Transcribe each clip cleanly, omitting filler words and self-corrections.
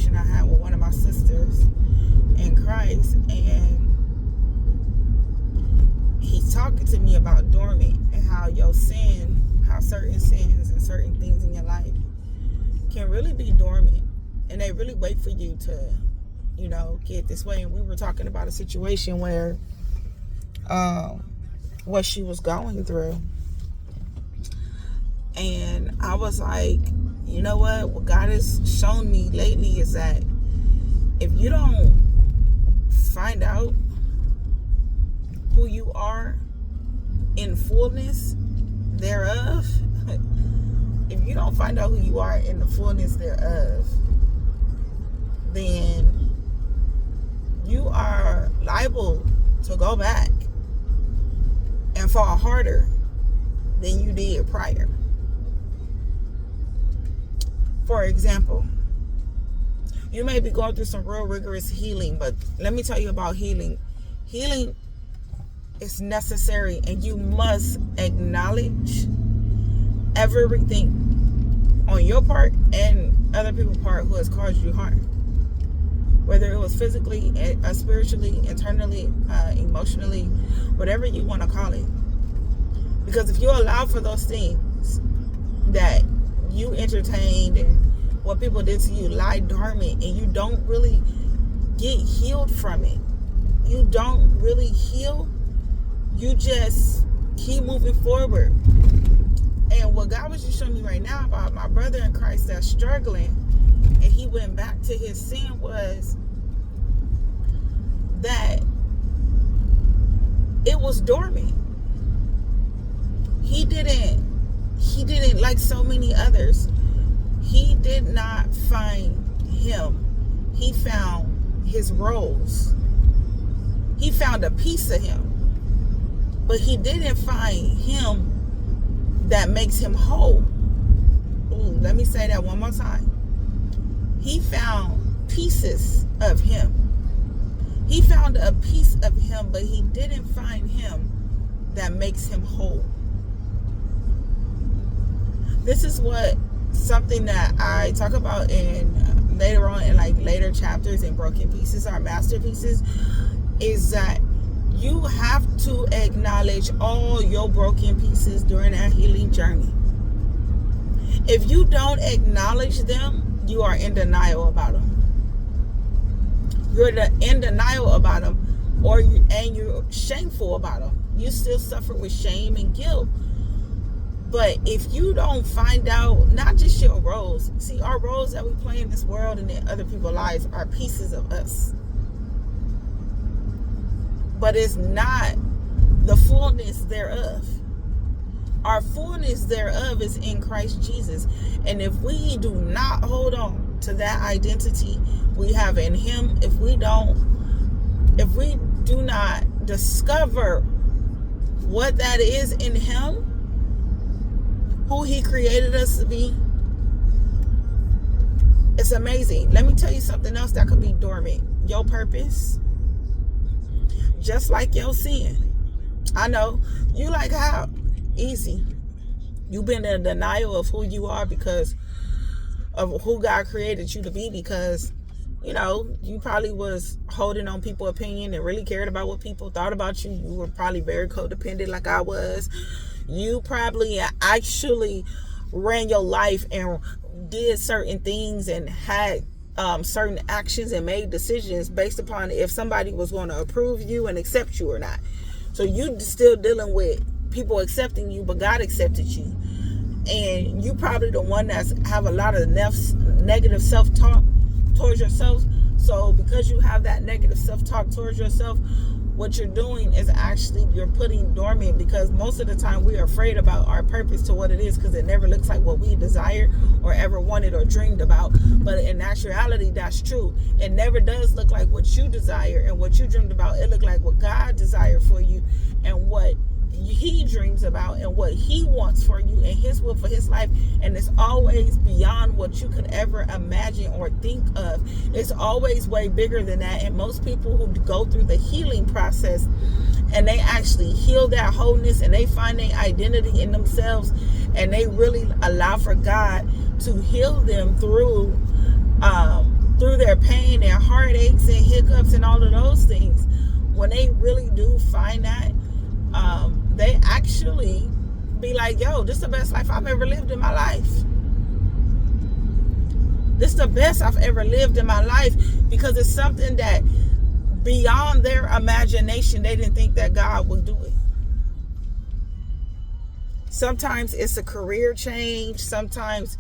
conversation I had with one of my sisters in Christ, and he's talking to me about dormant and how certain sins and certain things in your life can really be dormant, and they really wait for you to, get this way. And we were talking about a situation where what she was going through, and I was like, you know what God has shown me lately is that if you don't find out who you are in fullness thereof, if you don't find out who you are in the fullness thereof, then you are liable to go back and fall harder than you did prior. For example, you may be going through some real rigorous healing, but let me tell you about healing. Healing is necessary, and you must acknowledge everything on your part and other people's part who has caused you harm. Whether it was physically, spiritually, internally, emotionally, whatever you want to call it. Because if you allow for those things that you entertained and what people did to you lie dormant, and you don't really get healed from it, you don't really heal, you just keep moving forward. And what God was just showing me right now about my brother in Christ that's struggling, and he went back to his sin, was that it was dormant. He didn't, like so many others, he did not find him. He found his rose. He found a piece of him. But he didn't find him that makes him whole. Ooh, let me say that one more time. He found pieces of him. He found a piece of him, but he didn't find him that makes him whole. This is something that I talk about later on in later chapters in Broken Pieces, our masterpieces, is that you have to acknowledge all your broken pieces during that healing journey. If you don't acknowledge them, you are in denial about them. You're in denial about them, and you're shameful about them. You still suffer with shame and guilt. But if you don't find out, not just your roles, see, our roles that we play in this world and in other people's lives are pieces of us. But it's not the fullness thereof. Our fullness thereof is in Christ Jesus. And if we do not hold on to that identity we have in him, if we do not discover what that is in him, who he created us to be, it's amazing. Let me tell you something else that could be dormant. Your purpose. Just like your sin. I know. You like how? Easy. You've been in denial of who you are because of who God created you to be, because you probably was holding on people's opinion and really cared about what people thought about you. You were probably very codependent like I was. You probably actually ran your life and did certain things and had certain actions and made decisions based upon if somebody was going to approve you and accept you or not. So you still dealing with people accepting you, but God accepted you. And you probably the one that's have a lot of negative self-talk towards yourself. So because you have that negative self-talk towards yourself, what you're doing is actually you're putting dormant, because most of the time we are afraid about our purpose to what it is, because it never looks like what we desired or ever wanted or dreamed about. But in actuality, that's true. It never does look like what you desire and what you dreamed about. It looked like what God desired for you and what he dreams about and what he wants for you and his will for his life. And it's always beyond what you could ever imagine or think of. It's always way bigger than that. And most people who go through the healing process and they actually heal that wholeness and they find their identity in themselves and they really allow for God to heal them through their their pain and heartaches and hiccups and all of those things, when they really do find that, they actually be like, yo, this is the best life I've ever lived in my life. This is the best I've ever lived in my life, because it's something that beyond their imagination, they didn't think that God would do it. Sometimes it's a career change. Sometimes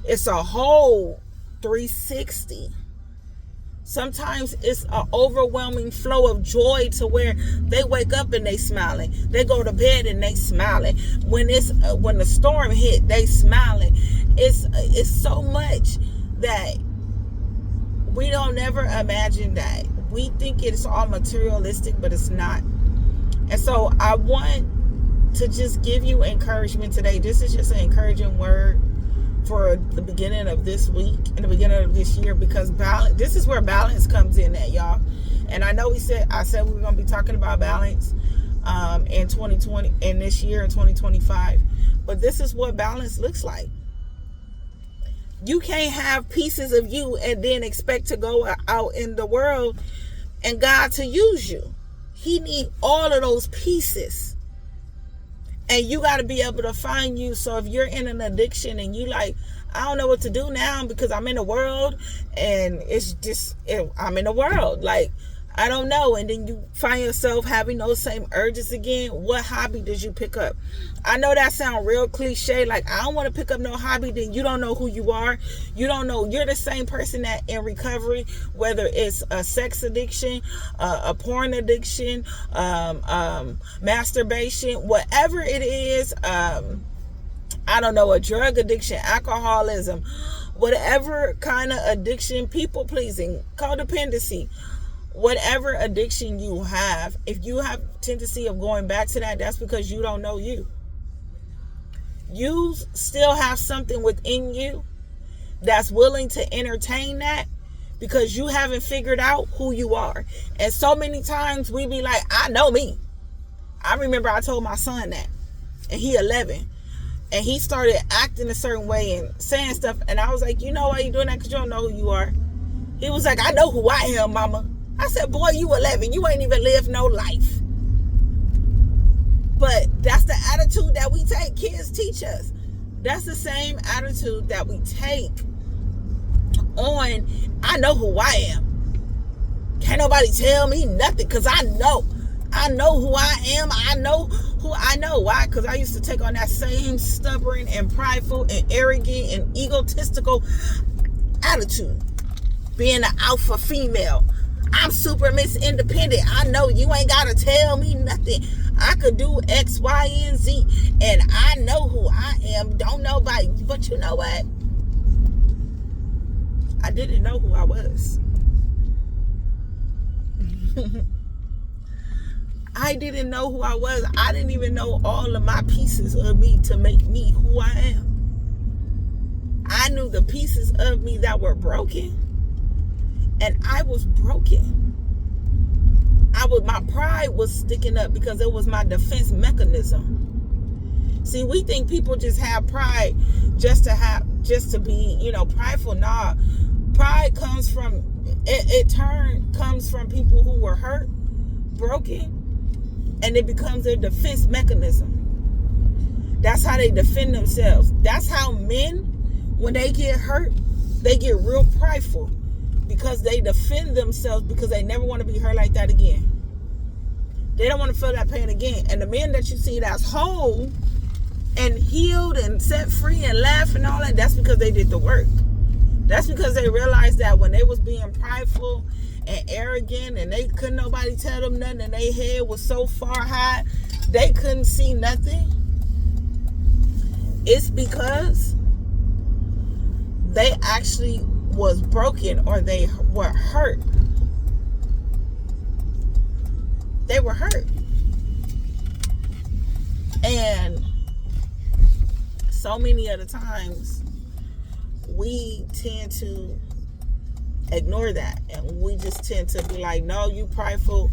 it's a whole 360. Sometimes it's an overwhelming flow of joy to where they wake up and they smiling. They go to bed and they smiling. When the storm hit, they smiling. It's so much that we don't ever imagine that. We think it's all materialistic, but it's not. And so I want to just give you encouragement today. This is just an encouraging word for the beginning of this week and the beginning of this year, because balance, this is where balance comes in at, y'all. And I know I said we were going to be talking about balance in 2020 and this year in 2025, but this is what balance looks like. You can't have pieces of you and then expect to go out in the world and God to use you. He needs all of those pieces. And you got to be able to find you. So if you're in an addiction and you like, I don't know what to do now because I'm in the world and it's just, I'm in the world. Like, I don't know. And then you find yourself having those same urges again. What hobby did you pick up? I know that sounds real cliche. Like, I don't want to pick up no hobby. Then you don't know who you are. You don't know. You're the same person that in recovery, whether it's a sex addiction, a porn addiction, masturbation, whatever it is. I don't know, a drug addiction, alcoholism, whatever kind of addiction, people pleasing, codependency. Whatever addiction you have, if you have tendency of going back to that, that's because you don't know you. You still have something within you that's willing to entertain that because you haven't figured out who you are. And so many times we be like, I know me. I remember I told my son that, and he 11, and he started acting a certain way and saying stuff, and I was like, you know why you doing that? Because you don't know who you are. He was like, I know who I am, mama. I said, boy, you 11. You ain't even lived no life. But that's the attitude that we take. Kids teach us. That's the same attitude that we take on, I know who I am. Can't nobody tell me nothing because I know who I am. I know who I know. Why? Because I used to take on that same stubborn and prideful and arrogant and egotistical attitude. Being an alpha female. I'm super Miss Independent. I know you ain't got to tell me nothing. I could do X, Y, and Z. And I know who I am. Don't nobody. But you know what? I didn't know who I was. I didn't know who I was. I didn't even know all of my pieces of me to make me who I am. I knew the pieces of me that were broken. And I was broken. My pride was sticking up because it was my defense mechanism. See, we think people just have pride just to be, prideful. Nah, pride comes from comes from people who were hurt, broken, and it becomes their defense mechanism. That's how they defend themselves. That's how men, when they get hurt, they get real prideful. Because they defend themselves because they never want to be hurt like that again. They don't want to feel that pain again. And the men that you see that's whole and healed and set free and laugh and all that, that's because they did the work. That's because they realized that when they was being prideful and arrogant and they couldn't nobody tell them nothing and their head was so far high, they couldn't see nothing. It's because they actually was broken or they were hurt. They were hurt. And so many of the times we tend to ignore that, and we just tend to be like, no, you prideful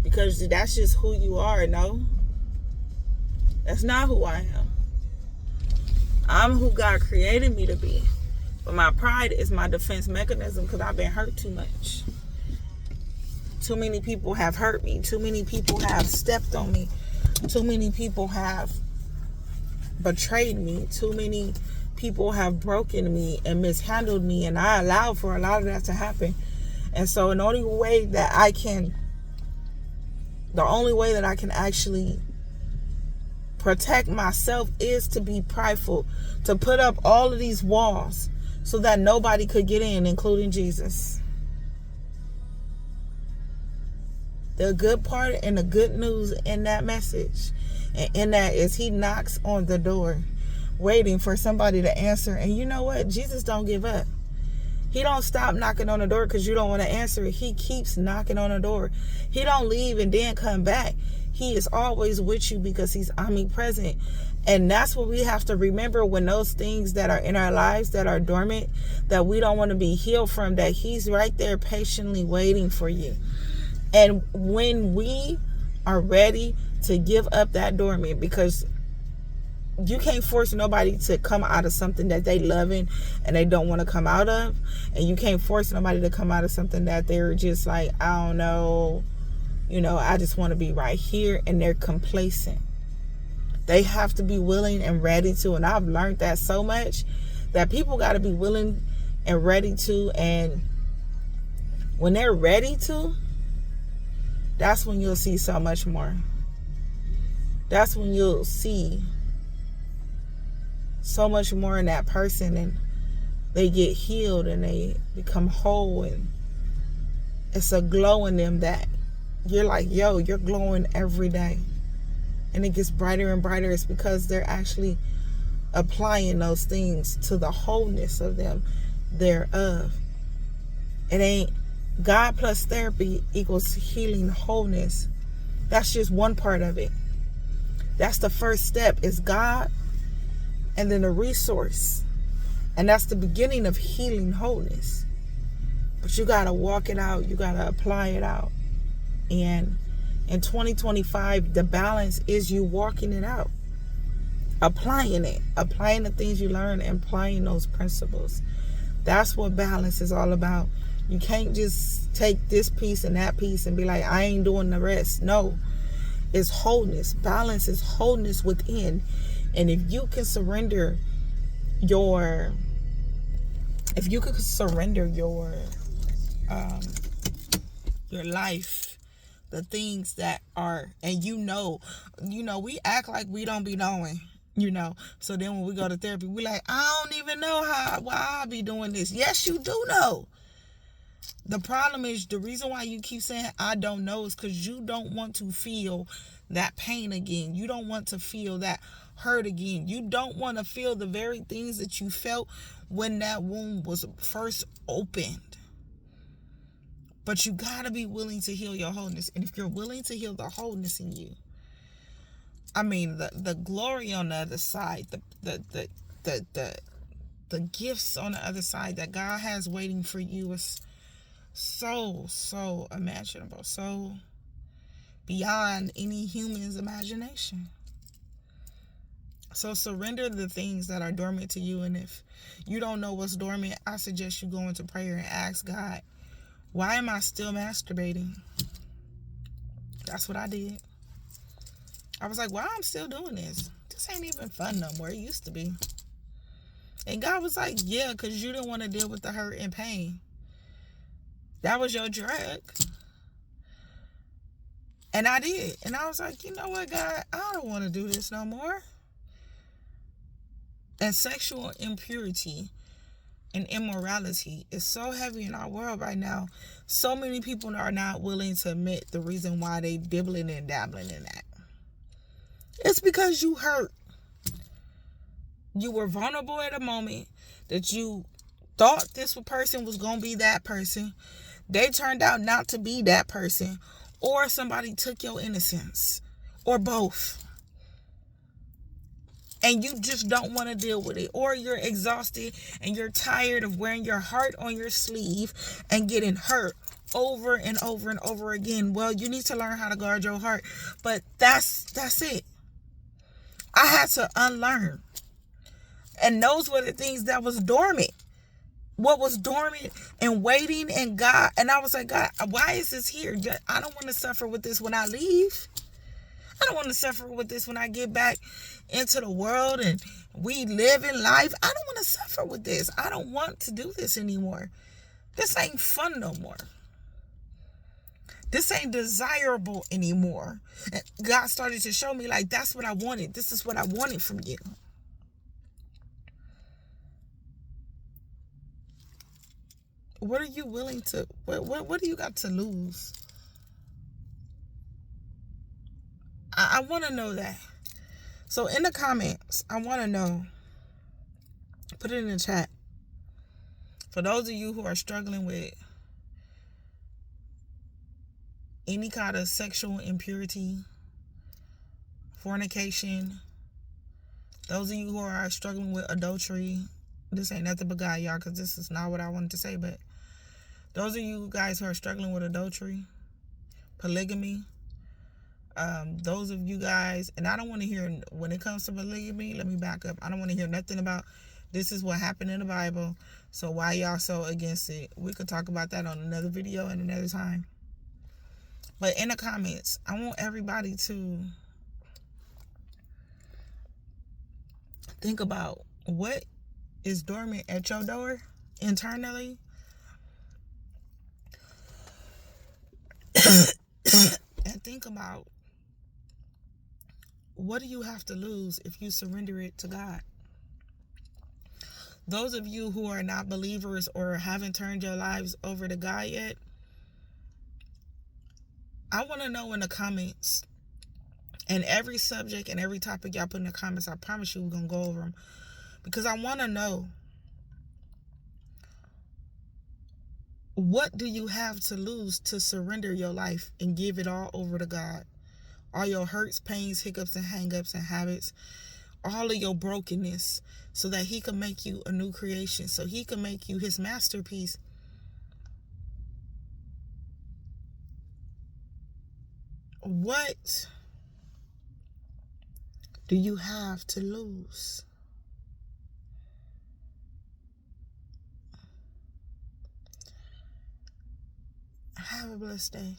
because that's just who you are. No, that's not who I am. I'm who God created me to be. But my pride is my defense mechanism because I've been hurt too much. Too many people have hurt me. Too many people have stepped on me. Too many people have betrayed me. Too many people have broken me and mishandled me, and I allowed for a lot of that to happen. And so the only way that I can actually protect myself is to be prideful, to put up all of these walls so that nobody could get in, including Jesus. The good part and the good news in that message, and in that, is he knocks on the door waiting for somebody to answer. And you know what? Jesus don't give up. He don't stop knocking on the door because you don't want to answer it. He keeps knocking on the door. He don't leave and then come back. He is always with you because he's omnipresent. And that's what we have to remember when those things that are in our lives that are dormant, that we don't want to be healed from, that he's right there patiently waiting for you. And when we are ready to give up that dormant, because you can't force nobody to come out of something that they loving and they don't want to come out of. And you can't force nobody to come out of something that they're just like, I don't know, I just want to be right here, and they're complacent. They have to be willing and ready to. And I've learned that so much, that people got to be willing and ready to. And when they're ready to, that's when you'll see so much more. That's when you'll see so much more in that person, and they get healed and they become whole, and it's a glow in them that you're like, yo, you're glowing every day, and it gets brighter and brighter. It's because they're actually applying those things to the wholeness of them thereof. It ain't God plus therapy equals healing, wholeness. That's just one part of it. That's the first step, is God, and then a resource. And that's the beginning of healing, wholeness. But you got to walk it out. You got to apply it out. And in 2025, the balance is you walking it out. Applying it. Applying the things you learn and applying those principles. That's what balance is all about. You can't just take this piece and that piece and be like, I ain't doing the rest. No. It's wholeness. Balance is wholeness within. And if you can surrender your life, the things that are, and we act like we don't be knowing, so then when we go to therapy, we like, I don't even know why I'll be doing this. Yes, you do know. The problem is, the reason why you keep saying I don't know is because you don't want to feel that pain again. You don't want to feel that hurt again. You don't want to feel the very things that you felt when that wound was first opened. But you got to be willing to heal your wholeness. And if you're willing to heal the wholeness in you, I mean, the glory on the other side, the gifts on the other side that God has waiting for you is so imaginable, so beyond any human's imagination. So surrender the things that are dormant to you. And if you don't know what's dormant, I suggest you go into prayer and ask God, why am I still masturbating? That's what I did. I was like, why I'm still doing this? This ain't even fun no more. It used to be. And God was like, yeah, because you didn't want to deal with the hurt and pain. That was your drug. And I did. And I was like, you know what, God? I don't want to do this no more. And sexual impurity and immorality is so heavy in our world right now. So many people are not willing to admit the reason why they dibbling and dabbling in that. It's because you hurt. You were vulnerable at a moment that you thought this person was going to be that person. They turned out not to be that person. Or somebody took your innocence. Or both. And you just don't want to deal with it. Or you're exhausted and you're tired of wearing your heart on your sleeve and getting hurt over and over and over again. Well, you need to learn how to guard your heart. But that's it. I had to unlearn. And those were the things that was dormant. what was dormant and waiting, and God, and I was like, God, why is this here? I don't want to suffer with this when I leave. I don't want to suffer with this when I get back into the world and we live in life. I don't want to suffer with this. I don't want to do this anymore. This ain't fun no more. This ain't desirable anymore. And God started to show me, like, that's what I wanted. This is what I wanted from you. What are you willing to, what do you got to lose? I want to know that. So in the comments, I want to know. Put it in the chat. For those of you who are struggling with any kind of sexual impurity, fornication, those of you who are struggling with adultery, this ain't nothing but God, y'all, because this is not what I wanted to say, but those of you guys who are struggling with adultery, polygamy, those of you guys, and I don't want to hear, when it comes to polygamy, let me back up. I don't want to hear nothing about this is what happened in the Bible, so why y'all so against it. We could talk about that on another video and another time. But in the comments, I want everybody to think about what is dormant at your door internally. And think about, what do you have to lose if you surrender it to God? Those of you who are not believers or haven't turned your lives over to God yet, I want to know in the comments, and every subject and every topic y'all put in the comments, I promise you we're going to go over them, because I want to know, what do you have to lose to surrender your life and give it all over to God? All your hurts, pains, hiccups, and hang-ups and habits, all of your brokenness, so that he can make you a new creation, so he can make you his masterpiece. What do you have to lose? Have a blessed day.